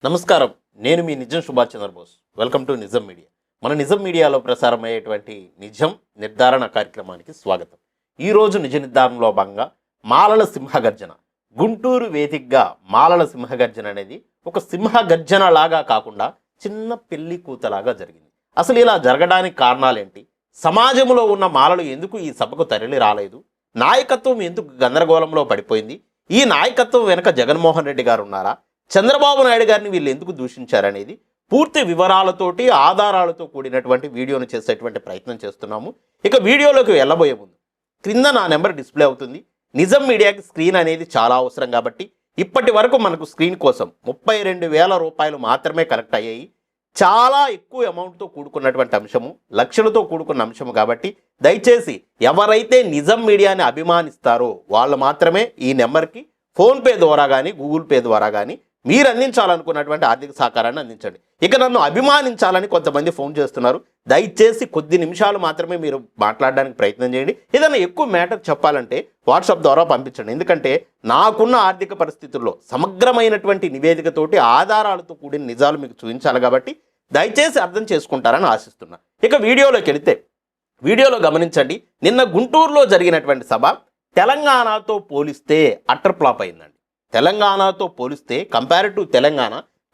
నమస్కారం. నేను మీ నిజం సుభాష్ చంద్రబోస్. వెల్కమ్ టు నిజం మీడియా. మన నిజం మీడియాలో ప్రసారమయ్యేటువంటి నిజం నిర్ధారణ కార్యక్రమానికి స్వాగతం. ఈరోజు నిజ నిర్ధారణలో భాగంగా మాలల సింహగర్జన, గుంటూరు వేదికగా మాలల సింహగర్జన అనేది ఒక సింహగర్జన లాగా కాకుండా చిన్న పెళ్లి కూతలాగా జరిగింది. అసలు ఇలా జరగడానికి కారణాలేంటి? సమాజంలో ఉన్న మాలలు ఎందుకు ఈ సభకు తరలి రాలేదు? నాయకత్వం ఎందుకు గందరగోళంలో పడిపోయింది? ఈ నాయకత్వం వెనక జగన్మోహన్ రెడ్డి గారు ఉన్నారా? చంద్రబాబు నాయుడు గారిని వీళ్ళు ఎందుకు దూషించారనేది పూర్తి వివరాలతోటి ఆధారాలతో కూడినటువంటి వీడియోను చేసేటువంటి ప్రయత్నం చేస్తున్నాము. ఇక వీడియోలోకి వెళ్ళబోయే ముందు క్రింద నా నెంబర్ డిస్ప్లే అవుతుంది. నిజం మీడియాకి స్క్రీన్ అనేది చాలా అవసరం కాబట్టి ఇప్పటి వరకు మనకు స్క్రీన్ కోసం 32,000 రూపాయలు మాత్రమే కలెక్ట్ అయ్యాయి. చాలా ఎక్కువ అమౌంట్తో కూడుకున్నటువంటి అంశము, లక్షలతో కూడుకున్న అంశము కాబట్టి దయచేసి ఎవరైతే నిజం మీడియాని అభిమానిస్తారో వాళ్ళు మాత్రమే ఈ నెంబర్కి ఫోన్పే ద్వారా కానీ గూగుల్ పే ద్వారా కానీ మీరు అందించాలనుకున్నటువంటి ఆర్థిక సహకారాన్ని అందించండి. ఇక నన్ను అభిమానించాలని కొంతమంది ఫోన్ చేస్తున్నారు. దయచేసి కొద్ది నిమిషాలు మాత్రమే మీరు మాట్లాడడానికి ప్రయత్నం చేయండి. ఏదైనా ఎక్కువ మ్యాటర్ చెప్పాలంటే వాట్సాప్ ద్వారా పంపించండి. ఎందుకంటే నాకున్న ఆర్థిక పరిస్థితుల్లో సమగ్రమైనటువంటి నివేదికతోటి ఆధారాలతో కూడిన నిజాలు మీకు చూపించాలి కాబట్టి దయచేసి అర్థం చేసుకుంటారని ఆశిస్తున్నా. ఇక వీడియోలోకి వెళితే వీడియోలో గమనించండి. నిన్న గుంటూరులో జరిగినటువంటి సభ తెలంగాణతో పోలిస్తే అట్టర్ ఫ్లాప్ అయిందండి. తెలంగాణతో పోలిస్తే కంపేర్ టు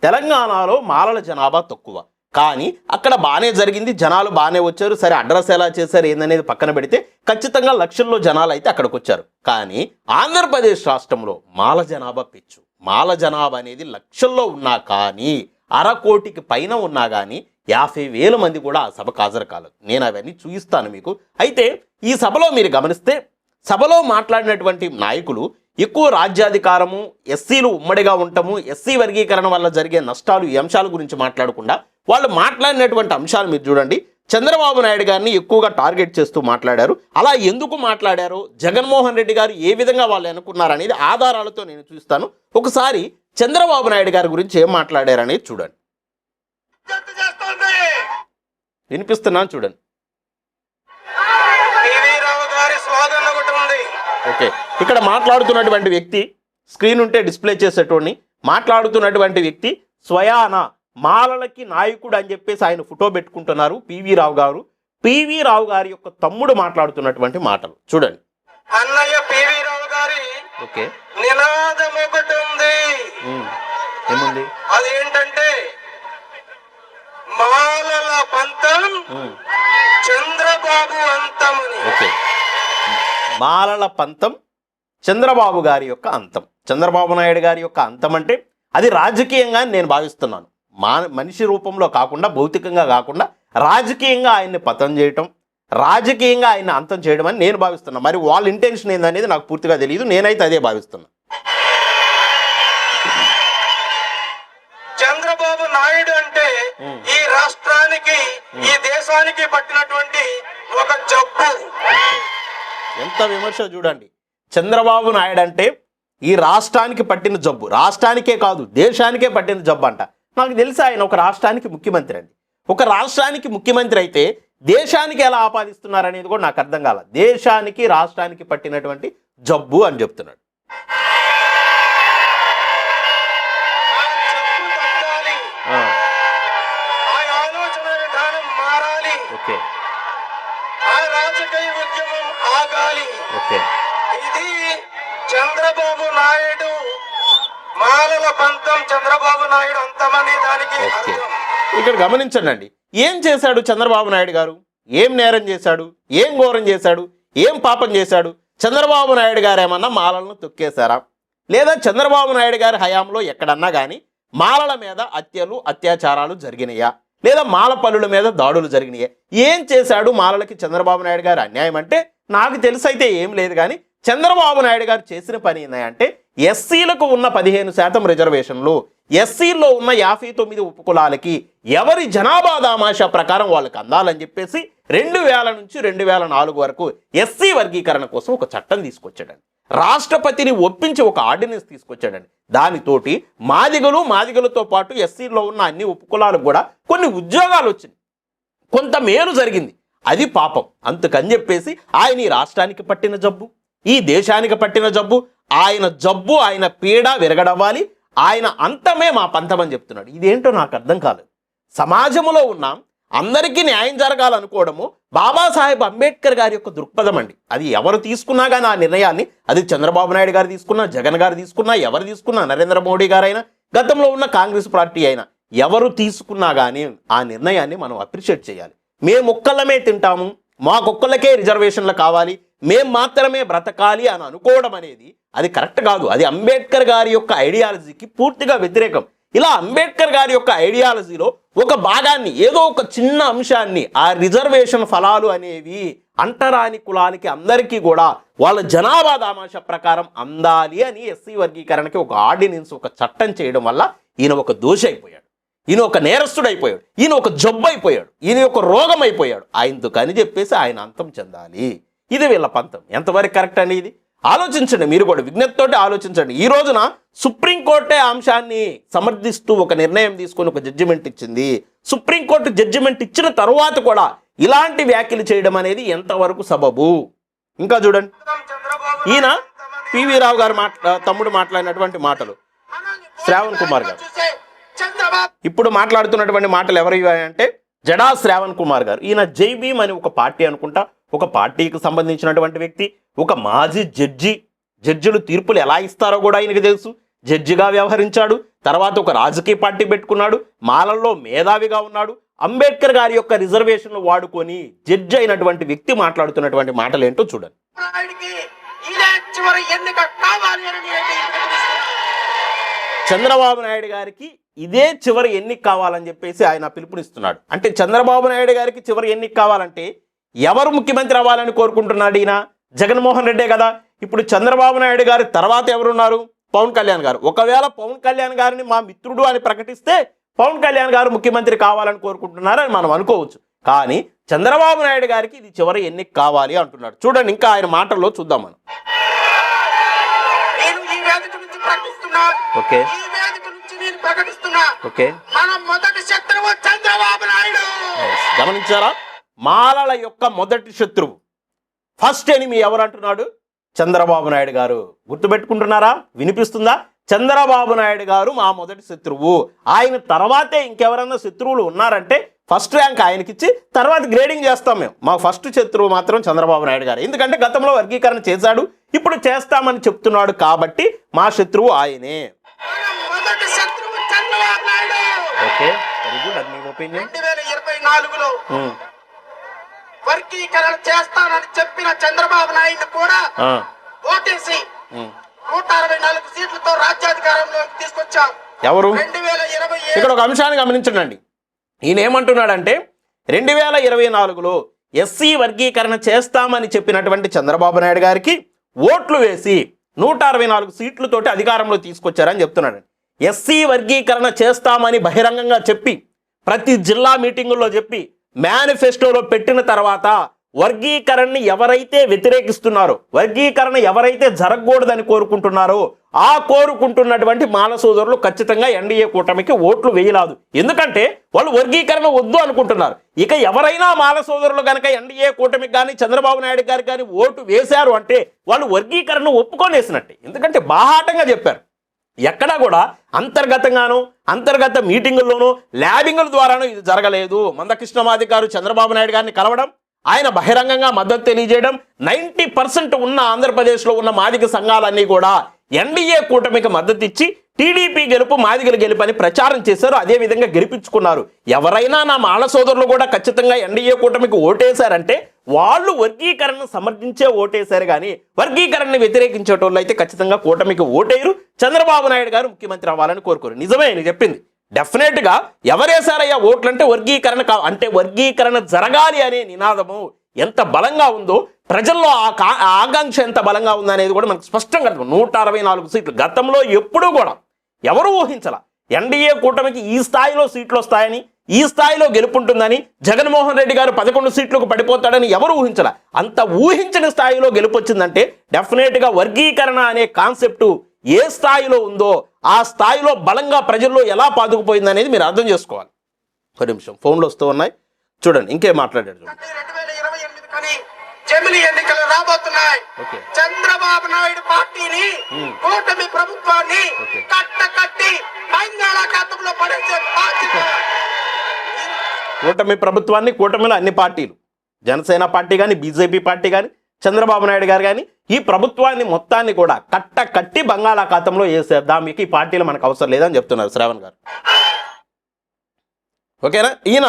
తెలంగాణలో మాలల జనాభా తక్కువ, కానీ అక్కడ బాగానే జరిగింది, జనాలు బాగానే వచ్చారు. సరే, అడ్రస్ ఎలా చేశారు ఏందనేది పక్కన పెడితే ఖచ్చితంగా లక్షల్లో జనాలు అయితే అక్కడికి వచ్చారు. కానీ ఆంధ్రప్రదేశ్ రాష్ట్రంలో మాల జనాభా పెచ్చు. మాల జనాభా అనేది లక్షల్లో ఉన్నా కానీ 1/2 కోటికి పైన ఉన్నా కానీ 50,000 మంది కూడా ఆ సభకు హాజరు కాలేదు. నేను అవన్నీ చూపిస్తాను మీకు. అయితే ఈ సభలో మీరు గమనిస్తే సభలో మాట్లాడినటువంటి నాయకులు ఎక్కువ రాజ్యాధికారము, ఎస్సీలు ఉమ్మడిగా ఉండటము, ఎస్సీ వర్గీకరణ వల్ల జరిగే నష్టాలు, ఈ అంశాల గురించి మాట్లాడకుండా వాళ్ళు మాట్లాడినటువంటి అంశాలు మీరు చూడండి. చంద్రబాబు నాయుడు గారిని ఎక్కువగా టార్గెట్ చేస్తూ మాట్లాడారు. అలా ఎందుకు మాట్లాడారో, జగన్మోహన్ రెడ్డి గారు ఏ విధంగా వాళ్ళు అనుకున్నారనేది ఆధారాలతో నేను చూస్తాను. ఒకసారి చంద్రబాబు నాయుడు గారి గురించి ఏం మాట్లాడారనేది చూడండి. వినిపిస్తున్నాను, చూడండి. ఓకే, ఇక్కడ మాట్లాడుతున్నటువంటి వ్యక్తి, స్క్రీన్ ఉంటే డిస్ప్లే చేసేటోడిని, మాట్లాడుతున్నటువంటి వ్యక్తి స్వయాన మాలలకి నాయకుడు అని చెప్పేసి ఆయన ఫోటో పెట్టుకుంటున్నారు పివి రావు గారు. పివి రావు గారి యొక్క తమ్ముడు మాట్లాడుతున్నటువంటి మాటలు చూడండి. అన్నయ్య పివి రావు గారి ఓకే నినాదం ఒకటి ఉంది. ఏముంది? అదేంటంటే మాలల పంతం చంద్రబాబు అంతమని. ఓకే, మాలల పంతం చంద్రబాబు గారి యొక్క అంతం. చంద్రబాబు నాయుడు గారి యొక్క అంతం అంటే అది రాజకీయంగా నేను భావిస్తున్నాను. మనిషి రూపంలో కాకుండా, భౌతికంగా కాకుండా రాజకీయంగా ఆయన్ని పతనం చేయటం, రాజకీయంగా ఆయన్ని అంతం చేయడం అని నేను భావిస్తున్నాను. మరి వాళ్ళ ఇంటెన్షన్ ఏందనేది నాకు పూర్తిగా తెలియదు. నేనైతే అదే భావిస్తున్నా. చంద్రబాబు నాయుడు అంటే ఈ రాష్ట్రానికి, ఈ దేశానికి పట్టినటువంటి ఒక జబ్బు. ఎంత విమర్శ చూడండి. చంద్రబాబు నాయుడు అంటే ఈ రాష్ట్రానికి పట్టిన జబ్బు, రాష్ట్రానికే కాదు దేశానికే పట్టిన జబ్బు అంట. నాకు తెలిసి ఆయన ఒక రాష్ట్రానికి ముఖ్యమంత్రి అండి. ఒక రాష్ట్రానికి ముఖ్యమంత్రి అయితే దేశానికి ఎలా ఆపాదిస్తున్నారనేది కూడా నాకు అర్థం కాల. దేశానికి, రాష్ట్రానికి పట్టినటువంటి జబ్బు అని చెప్తున్నాడు. ఓకే, రాజకీయ ఉద్యమం ఆగాలి. ఓకే, ఇది చంద్రబాబు నాయుడు మాలల పంతం, చంద్రబాబు నాయుడు అంతమని దానికి ఓకే. అర్థం. ఇక్కడ గమనించండి, ఏం చేశాడు చంద్రబాబు నాయుడు గారు? ఏం నేరం చేశాడు? ఏం ఘోరం చేశాడు? ఏం పాపం చేశాడు? చంద్రబాబు నాయుడు గారు ఏమన్నా మాలలను తొక్కేశారా? లేదా చంద్రబాబు నాయుడు గారి హయాంలో ఎక్కడన్నా కానీ మాలల మీద హత్యలు, అత్యాచారాలు జరిగినాయా? లేదా మాల పల్లుల మీద దాడులు జరిగినాయా? ఏం చేశాడు మాలలకి చంద్రబాబు నాయుడు గారు? అన్యాయం అంటే నాకు తెలిసైతే ఏం లేదు. కానీ చంద్రబాబు నాయుడు గారు చేసిన పని ఏంటంటే ఎస్సీలకు ఉన్న 15% రిజర్వేషన్లు, ఎస్సీల్లో ఉన్న 59 ఉపకులాలకి ఎవరి జనాభా దామాషా ప్రకారం వాళ్ళకి అందాలని చెప్పేసి 2000 నుంచి 2004 వరకు ఎస్సీ వర్గీకరణ కోసం ఒక చట్టం తీసుకొచ్చాడండి. రాష్ట్రపతిని ఒప్పించి ఒక ఆర్డినెన్స్ తీసుకొచ్చాడండి. దానితోటి మాదిగలతో పాటు ఎస్సీలో ఉన్న అన్ని ఉపకులాలకు కూడా కొన్ని ఉద్యోగాలు వచ్చినాయి, కొంత మేలు జరిగింది. అది పాపం. అందుకని చెప్పేసి ఆయన ఈ రాష్ట్రానికి పట్టిన జబ్బు, ఈ దేశానికి పట్టిన జబ్బు, ఆయన పీడ విరగడవ్వాలి. ఆయన అంతమే మా పంతమని చెప్తున్నాడు. ఇదేంటో నాకు అర్థం కాలేదు. సమాజంలో ఉన్నాం, అందరికీ న్యాయం జరగాలనుకోవడము బాబాసాహెబ్ అంబేద్కర్ గారి యొక్క దృక్పథం అండి. అది ఎవరు తీసుకున్నా కానీ ఆ నిర్ణయాన్ని, అది చంద్రబాబు నాయుడు గారు తీసుకున్నా, జగన్ గారు తీసుకున్నా, ఎవరు తీసుకున్నా, నరేంద్ర మోడీ గారైనా, గతంలో ఉన్న కాంగ్రెస్ పార్టీ అయినా, ఎవరు తీసుకున్నా కానీ ఆ నిర్ణయాన్ని మనం అప్రిషియేట్ చేయాలి. మేము ఒక్కళ్ళమే తింటాము, మాకొక్కళ్ళకే రిజర్వేషన్లు కావాలి, మేం మాత్రమే బ్రతకాలి అని అనుకోవడం అనేది అది కరెక్ట్ కాదు. అది అంబేద్కర్ గారి యొక్క ఐడియాలజీకి పూర్తిగా వ్యతిరేకం. ఇలా అంబేద్కర్ గారి యొక్క ఐడియాలజీలో ఒక భాగాన్ని, ఏదో ఒక చిన్న అంశాన్ని, ఆ రిజర్వేషన్ ఫలాలు అనేవి అంటరాని కులానికి అందరికీ కూడా వాళ్ళ జనాభా దామాష ప్రకారం అందాలి అని ఎస్సీ వర్గీకరణకి ఒక ఆర్డినెన్స్, ఒక చట్టం చేయడం వల్ల ఈయన ఒక దోషి అయిపోయాడు, ఈయన ఒక నేరస్తుడు అయిపోయాడు, ఈయన ఒక జబ్బు అయిపోయాడు, ఈయన ఒక రోగం అయిపోయాడు. ఆయనతో చెప్పేసి ఆయన అంతం చెందాలి. ఇది వీళ్ళ పంతం. ఎంతవరకు కరెక్ట్ అనేది ఆలోచించండి. మీరు కూడా విజ్ఞతతోటి ఆలోచించండి. ఈ రోజున సుప్రీంకోర్టే అంశాన్ని సమర్థిస్తూ ఒక నిర్ణయం తీసుకొని ఒక జడ్జిమెంట్ ఇచ్చింది. సుప్రీంకోర్టు జడ్జిమెంట్ ఇచ్చిన తర్వాత కూడా ఇలాంటి వ్యాఖ్యలు చేయడం అనేది ఎంతవరకు సబబు? ఇంకా చూడండి, ఈయన పివి రావు గారు తమ్ముడు మాట్లాడినటువంటి మాటలు, శ్రావణ్ కుమార్ గారు ఇప్పుడు మాట్లాడుతున్నటువంటి మాటలు ఎవరు అంటే జడా శ్రావణ్ కుమార్ గారు. ఈయన జై భీమ్ అని ఒక పార్టీ అనుకుంటా, ఒక పార్టీకి సంబంధించినటువంటి వ్యక్తి, ఒక మాజీ జడ్జి. జడ్జిలు తీర్పులు ఎలా ఇస్తారో కూడా ఆయనకు తెలుసు. జడ్జిగా వ్యవహరించాడు, తర్వాత ఒక రాజకీయ పార్టీ పెట్టుకున్నాడు, మాలల్లో మేధావిగా ఉన్నాడు. అంబేద్కర్ గారి యొక్క రిజర్వేషన్లు వాడుకొని జడ్జి అయినటువంటి వ్యక్తి మాట్లాడుతున్నటువంటి మాటలు ఏంటో చూడండి. చంద్రబాబు నాయుడు గారికి ఇదే చివరి ఎన్నిక కావాలని చెప్పేసి ఆయన పిలుపునిస్తున్నాడు. అంటే చంద్రబాబు నాయుడు గారికి చివరి ఎన్నిక కావాలంటే ఎవరు ముఖ్యమంత్రి అవ్వాలని కోరుకుంటున్నాడు? ఈయన జగన్మోహన్ రెడ్డే కదా. ఇప్పుడు చంద్రబాబు నాయుడు గారి తర్వాత ఎవరున్నారు? పవన్ కళ్యాణ్ గారు. ఒకవేళ పవన్ కళ్యాణ్ గారిని మా మిత్రుడు అని ప్రకటిస్తే పవన్ కళ్యాణ్ గారు ముఖ్యమంత్రి కావాలని కోరుకుంటున్నారని మనం అనుకోవచ్చు. కానీ చంద్రబాబు నాయుడు గారికి ఇది చివరి ఎన్నిక కావాలి అంటున్నాడు. చూడండి, ఇంకా ఆయన మాటల్లో చూద్దాం మనం. ఓకే ఓకే, గమనించారా? మాలల యొక్క మొదటి శత్రువు, ఫస్ట్ ఎనిమి ఎవరు అంటున్నాడు? చంద్రబాబు నాయుడు గారు. గుర్తుపెట్టుకుంటున్నారా? వినిపిస్తుందా? చంద్రబాబు నాయుడు గారు మా మొదటి శత్రువు. ఆయన తర్వాతే ఇంకెవరన్నా శత్రువులు ఉన్నారంటే ఫస్ట్ ర్యాంక్ ఆయనకిచ్చి తర్వాత గ్రేడింగ్ చేస్తాం మేము. మా ఫస్ట్ శత్రువు మాత్రం చంద్రబాబు నాయుడు గారు. ఎందుకంటే గతంలో వర్గీకరణ చేశాడు, ఇప్పుడు చేస్తామని చెప్తున్నాడు కాబట్టి మా శత్రువు ఆయనే. Okay, very good. అది మీ ఒపీనియన్. 2024లో వర్గీకరణ చేస్తానని చెప్పిన చంద్రబాబు నాయుడు కూడా ఓటేసి 164 సీట్లతో రాజ్యాధికారంలోకి తీసుకొచ్చాం. ఎవరు? ఇక్కడ ఒక అంశాన్ని గమనించండి. ఈయన ఏమంటున్నాడంటే 2024లో ఎస్సీ వర్గీకరణ చేస్తామని చెప్పినటువంటి చంద్రబాబు నాయుడు గారికి ఓట్లు వేసి 164 సీట్లతోటి అధికారంలో తీసుకొచ్చారని చెప్తున్నాడు. ఎస్సీ వర్గీకరణ చేస్తామని బహిరంగంగా చెప్పి, ప్రతి జిల్లా మీటింగుల్లో చెప్పి, మేనిఫెస్టోలో పెట్టిన తర్వాత వర్గీకరణని ఎవరైతే వ్యతిరేకిస్తున్నారో, వర్గీకరణ ఎవరైతే జరగకూడదని కోరుకుంటున్నారో ఆ కోరుకుంటున్నటువంటి మాల సోదరులు ఖచ్చితంగా ఎన్డీఏ కూటమికి ఓట్లు వేయలేదు. ఎందుకంటే వాళ్ళు వర్గీకరణ వద్దు అనుకుంటున్నారు. ఇక ఎవరైనా మాల సోదరులు కనుక ఎన్డీఏ కూటమికి కానీ చంద్రబాబు నాయుడు గారికి కానీ ఓటు వేశారు అంటే వాళ్ళు వర్గీకరణ ఒప్పుకొనేసినట్టే. ఎందుకంటే బాహాటంగా చెప్పారు. ఎక్కడా కూడా అంతర్గతంగానూ, అంతర్గత మీటింగుల్లోనూ, ల్యాబింగుల ద్వారానూ ఇది జరగలేదు. మందకృష్ణమాది గారు చంద్రబాబు నాయుడు గారిని కలవడం, ఆయన బహిరంగంగా మద్దతు తెలియజేయడం, 90% ఉన్న ఆంధ్రప్రదేశ్లో ఉన్న మాదిగ సంఘాలన్నీ కూడా ఎన్డీఏ కూటమికి మద్దతు ఇచ్చి టీడీపీ గెలుపు మాదిగల గెలుపు అని ప్రచారం చేశారు. అదేవిధంగా గెలిపించుకున్నారు. ఎవరైనా నా మాల సోదరులు కూడా ఖచ్చితంగా ఎన్డీఏ కూటమికి ఓటేశారంటే వాళ్ళు వర్గీకరణను సమర్థించే ఓటేశారు, కానీ వర్గీకరణని వ్యతిరేకించేటోళ్ళు అయితే ఖచ్చితంగా కూటమికి ఓటేయరు. చంద్రబాబు నాయుడు గారు ముఖ్యమంత్రి అవ్వాలని కోరుకోరు. నిజమే నేను చెప్పింది. డెఫినెట్గా ఎవరేశారయ్యా ఓట్లంటే వర్గీకరణ అంటే వర్గీకరణ జరగాలి అనే నినాదము ఎంత బలంగా ఉందో, ప్రజల్లో ఆ ఆకాంక్ష ఎంత బలంగా ఉందనేది కూడా మనకు స్పష్టంగా 164 సీట్లు గతంలో ఎప్పుడూ కూడా ఎవరు ఊహించాల ఎన్డీఏ కూటమికి ఈ స్థాయిలో సీట్లు వస్తాయని, ఈ స్థాయిలో గెలుపుంటుందని, జగన్మోహన్ రెడ్డి గారు 11 సీట్లకు పడిపోతాడని ఎవరు ఊహించాల. అంత ఊహించని స్థాయిలో గెలుపు వచ్చిందంటే డెఫినెట్గా వర్గీకరణ అనే కాన్సెప్టు ఏ స్థాయిలో ఉందో ఆ స్థాయిలో బలంగా ప్రజల్లో ఎలా పాదుకుపోయింది అనేది మీరు అర్థం చేసుకోవాలి. ఒక నిమిషం, ఫోన్లు వస్తూ ఉన్నాయి, చూడండి ఇంకేం మాట్లాడాడు. 2028 జమిలి ఎన్నికలు రాబోతున్నాయి. చంద్రబాబు నాయుడు పార్టీని, కూటమి ప్రభుత్వాన్ని కట్టకట్టి బంగాళాఖాతంలో పడేసే బాధ్యత కూటమి ప్రభుత్వాన్ని, కూటమిలో అన్ని పార్టీలు, జనసేన పార్టీ కానీ, బీజేపీ పార్టీ కానీ, చంద్రబాబు నాయుడు గారు కానీ ఈ ప్రభుత్వాన్ని మొత్తాన్ని కూడా కట్టి బంగాళాఖాతంలో వేసేద్దాం, మీకు ఈ పార్టీలు మనకు అవసరం లేదని చెప్తున్నారు శ్రావణ్ గారు. ఓకేనా? ఈయన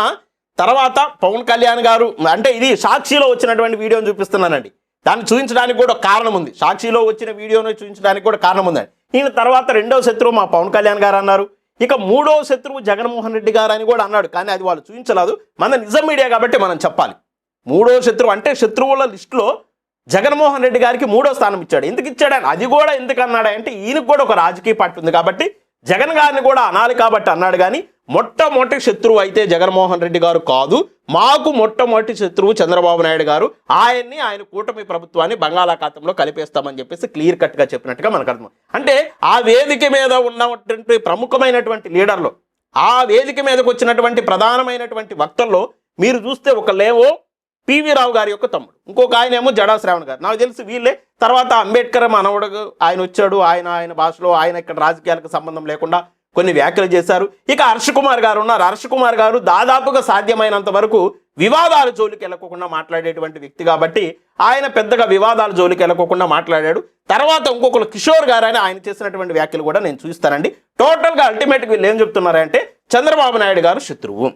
తర్వాత పవన్ కళ్యాణ్ గారు, అంటే ఇది సాక్షిలో వచ్చినటువంటి వీడియోని చూపిస్తున్నానండి, దాన్ని చూపించడానికి కూడా కారణం ఉంది, సాక్షిలో వచ్చిన వీడియోని చూపించడానికి కూడా కారణం ఉందండి. ఈయన తర్వాత రెండవ శత్రువు మా పవన్ కళ్యాణ్ గారు అన్నారు, ఇక మూడవ శత్రువు జగన్మోహన్ రెడ్డి గారు అని కూడా అన్నాడు, కానీ అది వాళ్ళు చూపించలేదు. మన నిజం మీడియా కాబట్టి మనం చెప్పాలి. మూడవ శత్రువు అంటే శత్రువుల లిస్టులో జగన్మోహన్ రెడ్డి గారికి 3వ స్థానం ఇచ్చాడు. ఎందుకు ఇచ్చాడని, అది కూడా ఎందుకు అన్నాడంటే ఈయనకు కూడా ఒక రాజకీయ పార్టీ ఉంది కాబట్టి జగన్ గారిని కూడా అనాలి కాబట్టి అన్నాడు. కానీ మొట్టమొదటి శత్రువు అయితే జగన్మోహన్ రెడ్డి గారు కాదు, మాకు మొట్టమొదటి శత్రువు చంద్రబాబు నాయుడు గారు, ఆయన కూటమి ప్రభుత్వాన్ని బంగాళాఖాతంలో కలిపేస్తామని చెప్పేసి క్లియర్ కట్గా చెప్పినట్టుగా మనకు అర్థం. అంటే ఆ వేదిక మీద ఉన్నటువంటి ప్రముఖమైనటువంటి లీడర్లు, ఆ వేదిక మీదకి వచ్చినటువంటి ప్రధానమైనటువంటి వక్తల్లో మీరు చూస్తే ఒకళ్ళేమో పివి రావు గారి యొక్క తమ్ముడు, ఇంకొక ఆయన ఏమో జడా శ్రావణ్ గారు, నాకు తెలిసి వీళ్ళే. తర్వాత అంబేద్కర్ మనవడు ఆయన వచ్చాడు, ఆయన భాషలో ఆయన ఇక్కడ రాజకీయాలకు సంబంధం లేకుండా కొన్ని వ్యాఖ్యలు చేశారు. ఇక హర్ష కుమార్ గారు ఉన్నారు. హర్ష కుమార్ గారు దాదాపుగా సాధ్యమైనంత వరకు వివాదాల జోలికి వెళ్ళకోకుండా మాట్లాడేటువంటి వ్యక్తి కాబట్టి ఆయన పెద్దగా వివాదాల జోలికి వెళ్ళకోకుండా మాట్లాడాడు. తర్వాత ఇంకొకరు కిషోర్ గారు అని ఆయన చేసినటువంటి వ్యాఖ్యలు కూడా నేను చూస్తానండి. టోటల్గా అల్టిమేట్గా వీళ్ళు ఏం చెప్తున్నారంటే చంద్రబాబు నాయుడు గారు శత్రువు,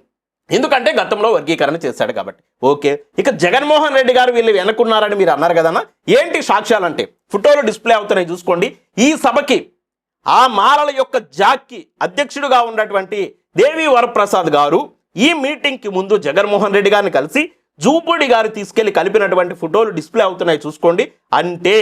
ఎందుకంటే గతంలో వర్గీకరణ చేశాడు కాబట్టి. ఓకే, ఇక జగన్మోహన్ రెడ్డి గారు వీళ్ళు వెనుకున్నారని మీరు అన్నారు కదన్నా, ఏంటి సాక్ష్యాలంటే ఫోటోలు డిస్ప్లే అవుతున్నాయి చూసుకోండి. ఈ సభకి ఆ మాలల యొక్క జాక్కి అధ్యక్షుడిగా ఉన్నటువంటి దేవి వరప్రసాద్ గారు ఈ మీటింగ్కి ముందు జగన్మోహన్ రెడ్డి గారిని కలిసి జూపూడి గారు తీసుకెళ్లి కలిపినటువంటి ఫోటోలు డిస్ప్లే అవుతున్నాయి చూసుకోండి. అంటే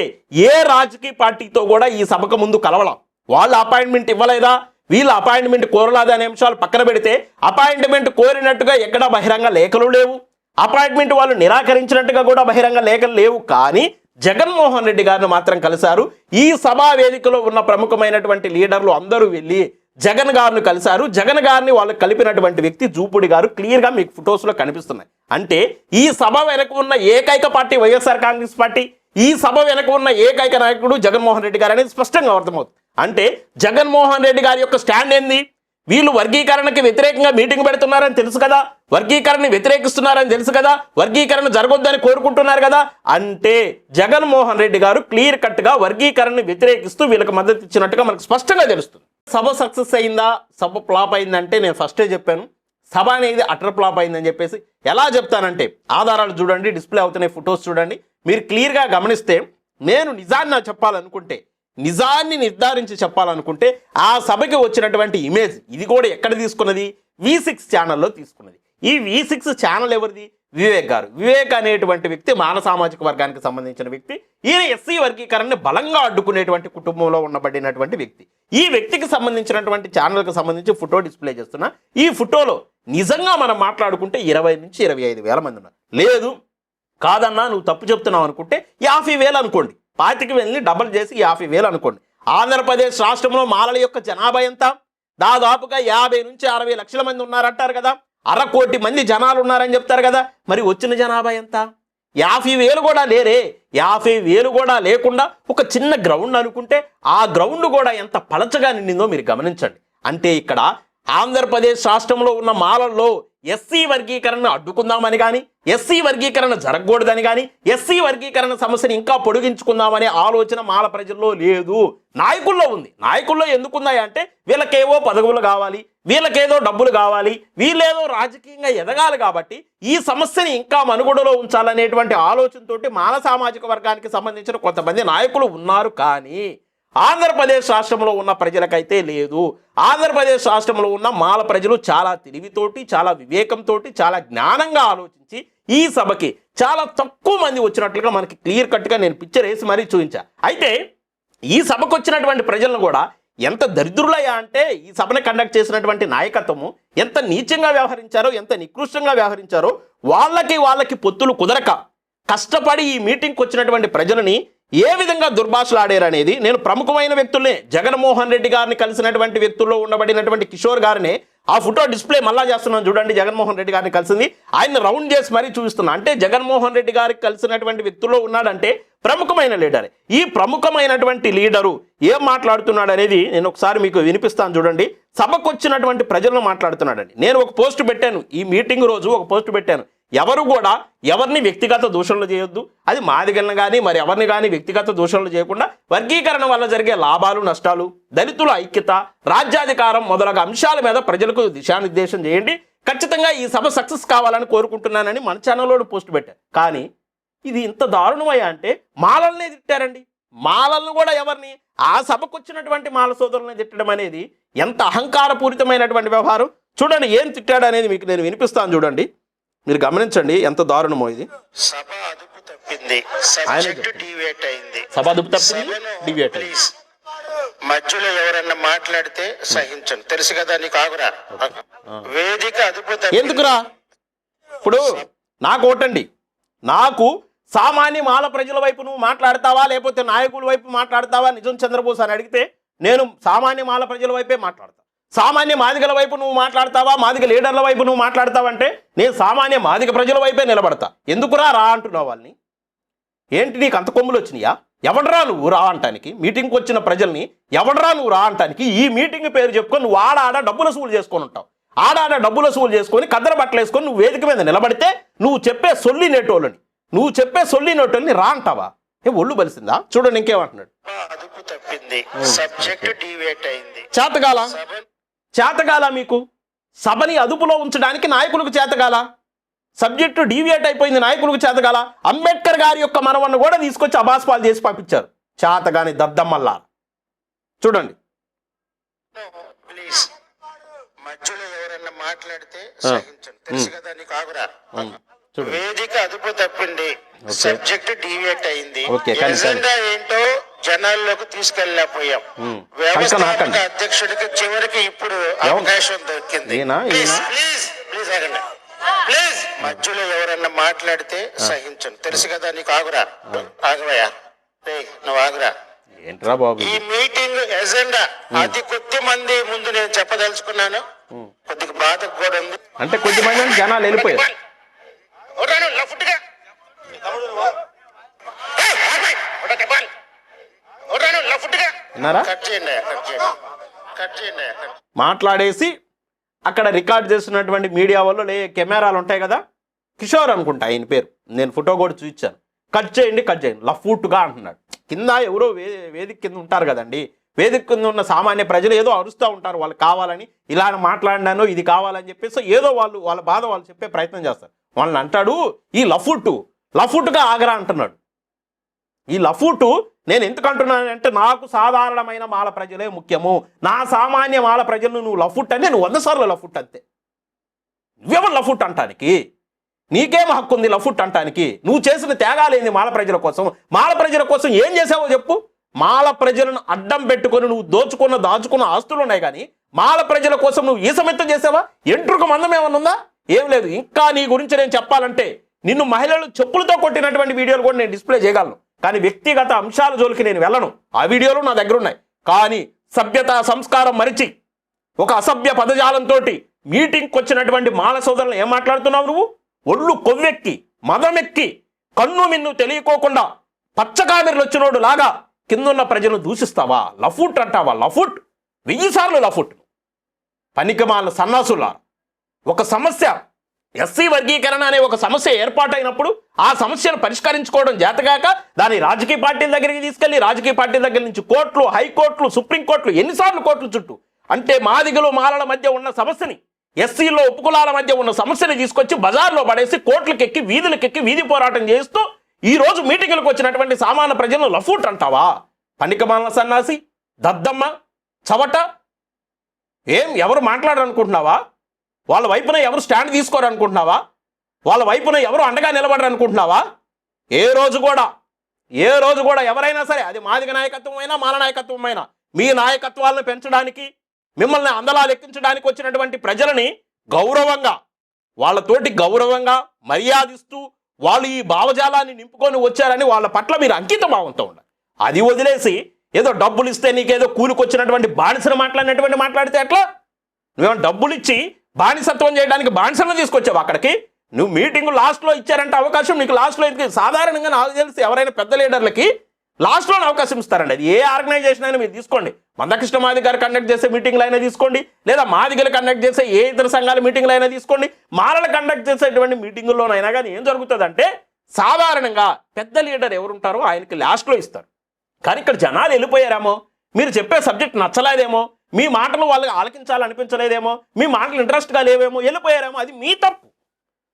ఏ రాజకీయ పార్టీతో కూడా ఈ సభకు ముందు కలవడం, వాళ్ళు అపాయింట్మెంట్ ఇవ్వలేదా, వీళ్ళు అపాయింట్మెంట్ కోరలేదు అనే అంశాలు పక్కన పెడితే అపాయింట్మెంట్ కోరినట్టుగా ఎక్కడా బహిరంగ లేఖలు లేవు, అపాయింట్మెంట్ వాళ్ళు నిరాకరించినట్టుగా కూడా బహిరంగ లేఖలు లేవు. కానీ జగన్మోహన్ రెడ్డి గారిని మాత్రం కలిశారు. ఈ సభా వేదికలో ఉన్న ప్రముఖమైనటువంటి లీడర్లు అందరూ వెళ్ళి జగన్ గారిని కలిశారు. జగన్ గారిని వాళ్ళు కలిపినటువంటి వ్యక్తి జూపూడి గారు, క్లియర్గా మీకు ఫొటోస్లో కనిపిస్తున్నాయి. అంటే ఈ సభ వెనక ఉన్న ఏకైక పార్టీ వైఎస్ఆర్ కాంగ్రెస్ పార్టీ, ఈ సభ వెనక ఉన్న ఏకైక నాయకుడు జగన్మోహన్ రెడ్డి గారు అనేది స్పష్టంగా అర్థమవుతుంది. అంటే జగన్మోహన్ రెడ్డి గారి యొక్క స్టాండ్ ఏంది, వీళ్ళు వర్గీకరణకి వ్యతిరేకంగా మీటింగ్ పెడుతున్నారని తెలుసు కదా, వర్గీకరణని వ్యతిరేకిస్తున్నారని తెలుసు కదా, వర్గీకరణ జరగొద్దని కోరుకుంటున్నారు కదా. అంటే జగన్మోహన్ రెడ్డి గారు క్లియర్ కట్గా వర్గీకరణని వ్యతిరేకిస్తూ వీళ్ళకి మద్దతు ఇచ్చినట్టుగా మనకు స్పష్టంగా తెలుస్తుంది. సభ సక్సెస్ అయిందా, సభ ఫ్లాప్ అయిందంటే నేను ఫస్టే చెప్పాను, సభ అనేది అటర్ ఫ్లాప్ అయిందని చెప్పేసి. ఎలా చెప్తానంటే ఆధారాలు చూడండి, డిస్ప్లే అవుతున్నాయి ఫొటోస్ చూడండి, మీరు క్లియర్గా గమనిస్తే నేను నిజాన్ని చెప్పాలనుకుంటే, నిజాన్ని నిర్ధారించి చెప్పాలనుకుంటే ఆ సభకి వచ్చినటువంటి ఇమేజ్ ఇది కూడా ఎక్కడ తీసుకున్నది, V6 ఛానల్లో తీసుకున్నది. ఈ V6 ఛానల్ ఎవరిది, వివేక్ గారు. వివేక్ అనేటువంటి వ్యక్తి మాన సామాజిక వర్గానికి సంబంధించిన వ్యక్తి. ఈయన ఎస్సీ వర్గీకరణని బలంగా అడ్డుకునేటువంటి కుటుంబంలో ఉండబడినటువంటి వ్యక్తి. ఈ వ్యక్తికి సంబంధించినటువంటి ఛానల్కి సంబంధించి ఫోటో డిస్ప్లే చేస్తున్నా. ఈ ఫోటోలో నిజంగా మనం మాట్లాడుకుంటే 20 నుంచి 25 వేల మంది ఉన్నారు. లేదు కాదన్నా నువ్వు తప్పు చెప్తున్నావు అనుకుంటే 50,000 అనుకోండి, 25,000ని డబల్ చేసి 50,000 అనుకోండి. ఆంధ్రప్రదేశ్ రాష్ట్రంలో మాలల యొక్క జనాభా ఎంత, దాదాపుగా 50 నుంచి 60 లక్షల మంది ఉన్నారంటారు కదా, 1/2 కోటి మంది జనాలు ఉన్నారని చెప్తారు కదా. మరి వచ్చిన జనాభా ఎంత, 50,000 కూడా లేరే. 50,000 కూడా లేకుండా ఒక చిన్న గ్రౌండ్ అనుకుంటే ఆ గ్రౌండ్ కూడా ఎంత పలచగా నిండిందో మీరు గమనించండి. అంటే ఇక్కడ ఆంధ్రప్రదేశ్ రాష్ట్రంలో ఉన్న మాలల్లో ఎస్సీ వర్గీకరణను అడ్డుకుందామని కానీ, ఎస్సీ వర్గీకరణ జరగకూడదని కానీ, ఎస్సీ వర్గీకరణ సమస్యను ఇంకా పొడిగించుకుందామనే ఆలోచన మాల ప్రజల్లో లేదు, నాయకుల్లో ఉంది. నాయకుల్లో ఎందుకున్నాయి అంటే వీళ్ళకేవో పదవులు కావాలి, వీళ్ళకేదో డబ్బులు కావాలి, వీళ్ళేదో రాజకీయంగా ఎదగాలి కాబట్టి ఈ సమస్యని ఇంకా మనుగడలో ఉంచాలనేటువంటి ఆలోచనతోటి మాల సామాజిక వర్గానికి సంబంధించిన కొంతమంది నాయకులు ఉన్నారు. కానీ ఆంధ్రప్రదేశ్ రాష్ట్రంలో ఉన్న ప్రజలకైతే లేదు. ఆంధ్రప్రదేశ్ రాష్ట్రంలో ఉన్న మాల ప్రజలు చాలా తెలివితోటి, చాలా వివేకంతో, చాలా జ్ఞానంగా ఆలోచించి ఈ సభకి చాలా తక్కువ మంది వచ్చినట్లుగా మనకి క్లియర్ కట్గా నేను పిక్చర్ వేసి మరీ చూపించా. అయితే ఈ సభకు వచ్చినటువంటి ప్రజలను కూడా ఎంత దరిద్రులయ్యా అంటే ఈ సభను కండక్ట్ చేసినటువంటి నాయకత్వము ఎంత నీచంగా వ్యవహరించారో, ఎంత నికృష్టంగా వ్యవహరించారో, వాళ్ళకి పొత్తులు కుదరక కష్టపడి ఈ మీటింగ్కి వచ్చినటువంటి ప్రజలని ఏ విధంగా దుర్భాషలు ఆడారు అనేది నేను ప్రముఖమైన వ్యక్తుల్నే, జగన్మోహన్ రెడ్డి గారిని కలిసినటువంటి వ్యక్తుల్లో ఉండబడినటువంటి కిషోర్ గారిని ఆ ఫోటో డిస్ప్లే మళ్ళా చేస్తున్నాను చూడండి. జగన్మోహన్ రెడ్డి గారిని కలిసింది, ఆయన రౌండ్ చేసి మరీ చూపిస్తున్నా. అంటే జగన్మోహన్ రెడ్డి గారికి కలిసినటువంటి వ్యక్తుల్లో ఉన్నాడంటే ప్రముఖమైన లీడర్. ఈ ప్రముఖమైనటువంటి లీడరు ఏం మాట్లాడుతున్నాడు అనేది నేను ఒకసారి మీకు వినిపిస్తాను చూడండి. సభకు వచ్చినటువంటి ప్రజలను మాట్లాడుతున్నాడండి. నేను ఒక పోస్ట్ పెట్టాను, ఈ మీటింగ్ రోజు ఒక పోస్ట్ పెట్టాను. ఎవరు కూడా ఎవరిని వ్యక్తిగత దూషణలు చేయొద్దు, అది మాదిగలను కానీ మరి ఎవరిని కానీ వ్యక్తిగత దూషణలు చేయకుండా వర్గీకరణ వల్ల జరిగే లాభాలు నష్టాలు, దళితుల ఐక్యత, రాజ్యాధికారం మొదలగు అంశాల మీద ప్రజలకు దిశానిర్దేశం చేయండి. ఖచ్చితంగా ఈ సభ సక్సెస్ కావాలని కోరుకుంటున్నానని మన ఛానల్లో పోస్ట్ పెట్టాను. కానీ ఇది ఇంత దారుణమయ్యా అంటే మాలల్నే తిట్టారండి. మాలలను కూడా ఎవరిని, ఆ సభకు వచ్చినటువంటి మాల సోదరులను తిట్టడం అనేది ఎంత అహంకారపూరితమైనటువంటి వ్యవహారం. చూడండి ఏం తిట్టాడు అనేది మీకు నేను వినిపిస్తాను చూడండి, మీరు గమనించండి ఎంత దారుణమో ఇది. సభ అదుపు తప్పింది, సబ్జెక్ట్ డివియేట్ అయింది. సభ అదుపు తప్పింది, డివియేట్ అయింది. మధ్యలో ఎవరన్నా మాట్లాడితే సహించను, తెలుసు కదా నీకు. ఆగురా, వేదిక అదుపు ఎందుకురా? ఇప్పుడు నాకు ఓటండి, నాకు సామాన్య మాల ప్రజల వైపు నువ్వు మాట్లాడతావా లేకపోతే నాయకుల వైపు మాట్లాడతావా నిజం చంద్రబోస్ అని అడిగితే నేను సామాన్య మాల ప్రజల వైపే మాట్లాడతా. సామాన్య మాదిగల వైపు నువ్వు మాట్లాడతావా, మాదిగ లీడర్ల వైపు నువ్వు మాట్లాడతావంటే నేను సామాన్య మాదిగ ప్రజల వైపే నిలబడతా. ఎందుకురా రా అంటున్నావు వాళ్ళని? ఏంటి నీకు అంత కొమ్ములు వచ్చినాయా? ఎవడరా నువ్వు రా అంటానికి? మీటింగ్కి వచ్చిన ప్రజల్ని ఎవడరా నువ్వు రా అంటానికి? ఈ మీటింగ్ పేరు చెప్పుకొని నువ్వు ఆడ డబ్బుల సూలు చేసుకొని ఉంటావు. ఆడ డబ్బుల సూలు చేసుకొని కద్దర బట్టలు వేసుకొని నువ్వు వేదిక మీద నిలబడితే నువ్వు చెప్పే సొల్లి నేటోళ్ళని రా అంటావా? ఒళ్ళు బలిసిందా? చూడండి ఇంకేమంటున్నాడు. అదుపు తప్పింది, సబ్జెక్ట్ డివియేట్ అయింది. చేతగాల మీకు సభని అదుపులో ఉంచడానికి నాయకులకు చేతగాల? సబ్జెక్టు డీవియేట్ అయిపోయింది, నాయకులకు చేతగాల? అంబేద్కర్ గారి యొక్క మనవన్ని కూడా తీసుకొచ్చి అబాస్పాలు చేసి పంపించారు. చేతగాని దద్దమ్మల్లా. చూడండి, ప్లీజ్ మధ్యలో ఎవరన్నా మాట్లాడితే సహించను, తెలుసు కదా నీకు. ఆగురా, వేదిక అదుపు తప్పింది, సబ్జెక్ట్ డీవియేట్ అయింది. ఎజెండా ఏంటో జనాల్లోకి తీసుకెళ్ళలేకపోయాం. వ్యవస్థాపక అధ్యక్షుడికి చివరికి ఇప్పుడు అవకాశం దొరికింది. ప్లీజ్ మధ్యలో ఎవరన్నా మాట్లాడితే సహించను, తెలుసు కదా నీకు. ఆగురా, ఆగవయ్యా, నువ్వు ఆగురా. ఏంట్రా బాబు, ఈ మీటింగ్ ఎజెండా అతి కొద్ది మంది ముందు నేను చెప్పదలుచుకున్నాను. కొద్దిగా బాధ కూడా ఉంది. అంటే కొద్ది మంది జనాలు వెళ్ళిపోయారు. మాట్లాడేసి అక్కడ రికార్డ్ చేస్తున్నటువంటి మీడియా వాళ్ళు కెమెరాలు ఉంటాయి కదా, కిషోర్ అనుకుంటా ఆయన పేరు, నేను ఫోటో కూడా చూపించాను. కట్ చేయండి లఫూట్గా అంటున్నాడు. కింద ఎవరో వేదిక కింద ఉంటారు కదండి, వేదిక కింద ఉన్న సామాన్య ప్రజలు ఏదో అరుస్తూ ఉంటారు, వాళ్ళు కావాలని ఇలా మాట్లాడినాను ఇది కావాలని చెప్పేసి ఏదో వాళ్ళ బాధ వాళ్ళు చెప్పే ప్రయత్నం చేస్తారు. వాళ్ళని అంటాడు ఈ లఫూట్గా ఆగరా అంటున్నాడు. ఈ లఫూటు నేను ఎందుకు అంటున్నానంటే నాకు సాధారణమైన మాల ప్రజలే ముఖ్యము. నా సామాన్య మాల ప్రజలను నువ్వు లఫుట్ అంటే నువ్వు 100 సార్లు లఫుట్ అంతే. నువ్వెవరు లఫుట్ అంటానికి? నీకేం హక్కు ఉంది లఫుట్ అంటానికి? నువ్వు చేసిన త్యాగాలేంది మాల ప్రజల కోసం? మాల ప్రజల కోసం ఏం చేసావో చెప్పు. మాల ప్రజలను అడ్డం పెట్టుకొని నువ్వు దాచుకున్న ఆస్తులు ఉన్నాయి, కానీ మాల ప్రజల కోసం నువ్వు ఈసమెత్తం చేసావా? ఎంట్రుక మందం ఏమన్నా ఉందా? ఏం లేదు. ఇంకా నీ గురించి నేను చెప్పాలంటే నిన్ను మహిళలు చెప్పులతో కొట్టినటువంటి వీడియోలు కూడా నేను డిస్ప్లే చేయగలను, కానీ వ్యక్తిగత అంశాల జోలికి నేను వెళ్ళను. ఆ వీడియోలు నా దగ్గర ఉన్నాయి. కానీ సభ్యత సంస్కారం మరిచి ఒక అసభ్య పదజాలంతో మీటింగ్కి వచ్చినటువంటి మాల సోదరులను ఏం మాట్లాడుతున్నావు నువ్వు? ఒళ్ళు కొవ్వెక్కి మదమెక్కి కన్ను మిన్ను తెలియకోకుండా పచ్చకామెర్లు వచ్చినోడు లాగా కిందున్న ప్రజలను దూషిస్తావా? లఫుట్ అంటావా? లఫుట్ 1000 సార్లు లఫుట్. పనికిమాల సన్నాసులా. ఒక సమస్య ఎస్సీ వర్గీకరణ అనే ఒక సమస్య ఏర్పాటైనప్పుడు ఆ సమస్యను పరిష్కరించుకోవడం చేతగాక దాన్ని రాజకీయ పార్టీల దగ్గరికి తీసుకెళ్లి రాజకీయ పార్టీల దగ్గర నుంచి కోర్టులు, హైకోర్టులు, సుప్రీంకోర్టులు, ఎన్నిసార్లు కోర్టుల చుట్టూ అంటే మాదిగలు మాలల మధ్య ఉన్న సమస్యని, ఎస్సీలో ఉపకులాల మధ్య ఉన్న సమస్యని తీసుకొచ్చి బజార్లో పడేసి కోర్టులకెక్కి వీధులకెక్కి వీధి పోరాటం చేస్తూ ఈ రోజు మీటింగులకు వచ్చినటువంటి సామాన్య ప్రజలను లఫూట్ అంటావా? పనికిమాల సన్నాసి, దద్దమ్మ, చవట. ఎవరు మాట్లాడరనుకుంటున్నావా? వాళ్ళ వైపున ఎవరు స్టాండ్ తీసుకోరనుకుంటున్నావా? వాళ్ళ వైపున ఎవరు అండగా నిలబడరనుకుంటున్నావా? ఏ రోజు కూడా ఎవరైనా సరే, అది మాదిగ నాయకత్వం అయినా మాల నాయకత్వం అయినా, మీ నాయకత్వాలను పెంచడానికి మిమ్మల్ని అందలాలు ఎక్కించడానికి వచ్చినటువంటి ప్రజలని గౌరవంగా వాళ్ళతోటి గౌరవంగా మర్యాదిస్తూ వాళ్ళు ఈ భావజాలాన్ని నింపుకొని వచ్చారని వాళ్ళ పట్ల మీరు అంకిత భావంతో ఉండాలి. అది వదిలేసి ఏదో డబ్బులు ఇస్తే నీకేదో కూలికొచ్చినటువంటి బానిసను మాట్లాడితే ఎట్లా? నువ్వేమో డబ్బులు ఇచ్చి బానిసత్వం చేయడానికి బానిసలను తీసుకొచ్చావు అక్కడికి. నువ్వు మీటింగ్ లాస్ట్లో ఇచ్చారంటే అవకాశం నీకు లాస్ట్లో ఎందుకు? సాధారణంగా నాకు తెలిసి ఎవరైనా పెద్ద లీడర్లకి లాస్ట్లోనే అవకాశం ఇస్తారండి. అది ఏ ఆర్గనైజేషన్ అయినా మీరు తీసుకోండి. మందకృష్ణ మాదిగ గారు కండక్ట్ చేసే మీటింగ్లు అయినా తీసుకోండి, లేదా మాదిగలు కండక్ట్ చేసే ఏ ఇతర సంఘాల మీటింగ్లు అయినా తీసుకోండి, మాలలు కండక్ట్ చేసేటువంటి మీటింగుల్లోనైనా కానీ ఏం జరుగుతుందంటే సాధారణంగా పెద్ద లీడర్ ఎవరుంటారో ఆయనకి లాస్ట్లో ఇస్తారు. కానీ ఇక్కడ జనాలు వెళ్ళిపోయారేమో, మీరు చెప్పే సబ్జెక్ట్ నచ్చలేదేమో, మీ మాటలు వాళ్ళకి ఆలకించాలనిపించలేదేమో, మీ మాటలు ఇంట్రెస్ట్గా లేవేమో, వెళ్ళిపోయారేమో. అది మీ తప్పు.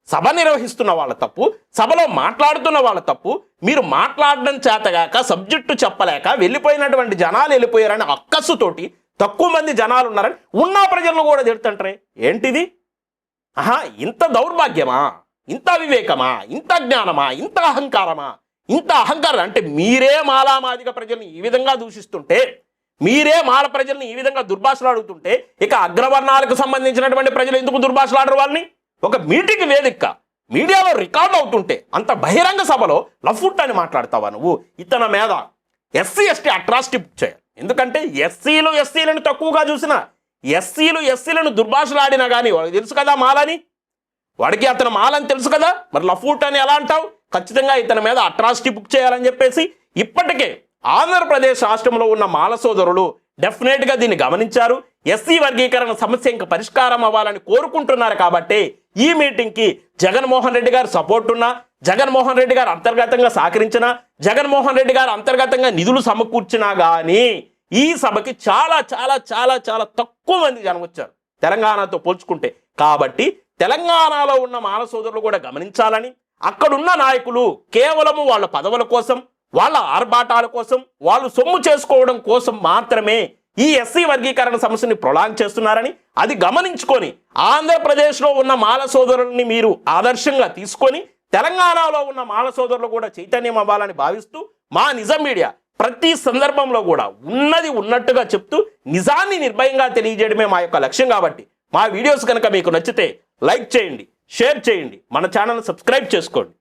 సభ నిర్వహిస్తున్న వాళ్ళ తప్పు, సభలో మాట్లాడుతున్న వాళ్ళ తప్పు. మీరు మాట్లాడడం చేతగాక సబ్జెక్టు చెప్పలేక వెళ్ళిపోయినటువంటి జనాలు వెళ్ళిపోయారని అక్కస్సుతోటి తక్కువ మంది జనాలు ఉన్నారని ఉన్న ప్రజలను కూడా తిడుతుంటారే. ఏంటిది? ఇంత దౌర్భాగ్యమా, ఇంత వివేకమా, ఇంత జ్ఞానమా, ఇంత అహంకారమా? ఇంత అహంకారం అంటే మీరే మాలామాదిగ ప్రజల్ని ఈ విధంగా దూషిస్తుంటే, మీరే మాల ప్రజల్ని ఈ విధంగా దుర్భాషలు అడుగుతుంటే, ఇక అగ్రవర్ణాలకు సంబంధించినటువంటి ప్రజలు ఎందుకు దుర్భాషలు వాళ్ళని? ఒక మీటింగ్ వేదిక మీడియాలో రికార్డ్ అవుతుంటే అంత బహిరంగ సభలో లఫుట్ అని మాట్లాడతావా నువ్వు? ఇతని మీద ఎస్సీ ఎస్టీ అట్రాసిటీ బుక్ చేయాలి. ఎందుకంటే ఎస్సీలను తక్కువగా చూసినా, ఎస్సీలను దుర్భాషలాడినా కానీ వాడికి తెలుసు కదా మాలని, వాడికి అతను మాలని తెలుసు కదా. మరి లఫుట్ అని ఎలా అంటావు? ఖచ్చితంగా ఇతని మీద అట్రాసిటీ బుక్ చేయాలని చెప్పేసి ఇప్పటికే ఆంధ్రప్రదేశ్ రాష్ట్రంలో ఉన్న మాల సోదరులు డెఫినెట్గా దీన్ని గమనించారు. ఎస్సీ వర్గీకరణ సమస్య ఇంకా పరిష్కారం అవ్వాలని కోరుకుంటున్నారు. కాబట్టి ఈ మీటింగ్కి జగన్మోహన్ రెడ్డి గారు సపోర్ట్ ఉన్నా, జగన్మోహన్ రెడ్డి గారు అంతర్గతంగా సహకరించినా, జగన్మోహన్ రెడ్డి గారు అంతర్గతంగా నిధులు సమకూర్చినా కానీ ఈ సభకి చాలా చాలా చాలా చాలా తక్కువ మంది జనం వచ్చారు తెలంగాణతో పోల్చుకుంటే. కాబట్టి తెలంగాణలో ఉన్న మాల సోదరులు కూడా గమనించాలని, అక్కడున్న నాయకులు కేవలము వాళ్ళ పదవుల కోసం, వాళ్ళ ఆర్భాటాల కోసం, వాళ్ళు సొమ్ము చేసుకోవడం కోసం మాత్రమే ఈ ఎస్సీ వర్గీకరణ సమస్యని ప్రొలాంగ్ చేస్తున్నారని అది గమనించుకొని ఆంధ్రప్రదేశ్లో ఉన్న మాల సోదరుల్ని మీరు ఆదర్శంగా తీసుకొని తెలంగాణలో ఉన్న మాల సోదరులు కూడా చైతన్యం అవ్వాలని భావిస్తూ మా నిజం మీడియా ప్రతి సందర్భంలో కూడా ఉన్నది ఉన్నట్టుగా చెప్తూ నిజాన్ని నిర్భయంగా తెలియజేయడమే మా యొక్క లక్ష్యం. కాబట్టి మా వీడియోస్ కనుక మీకు నచ్చితే లైక్ చేయండి, షేర్ చేయండి, మన ఛానల్ సబ్స్క్రైబ్ చేసుకోండి.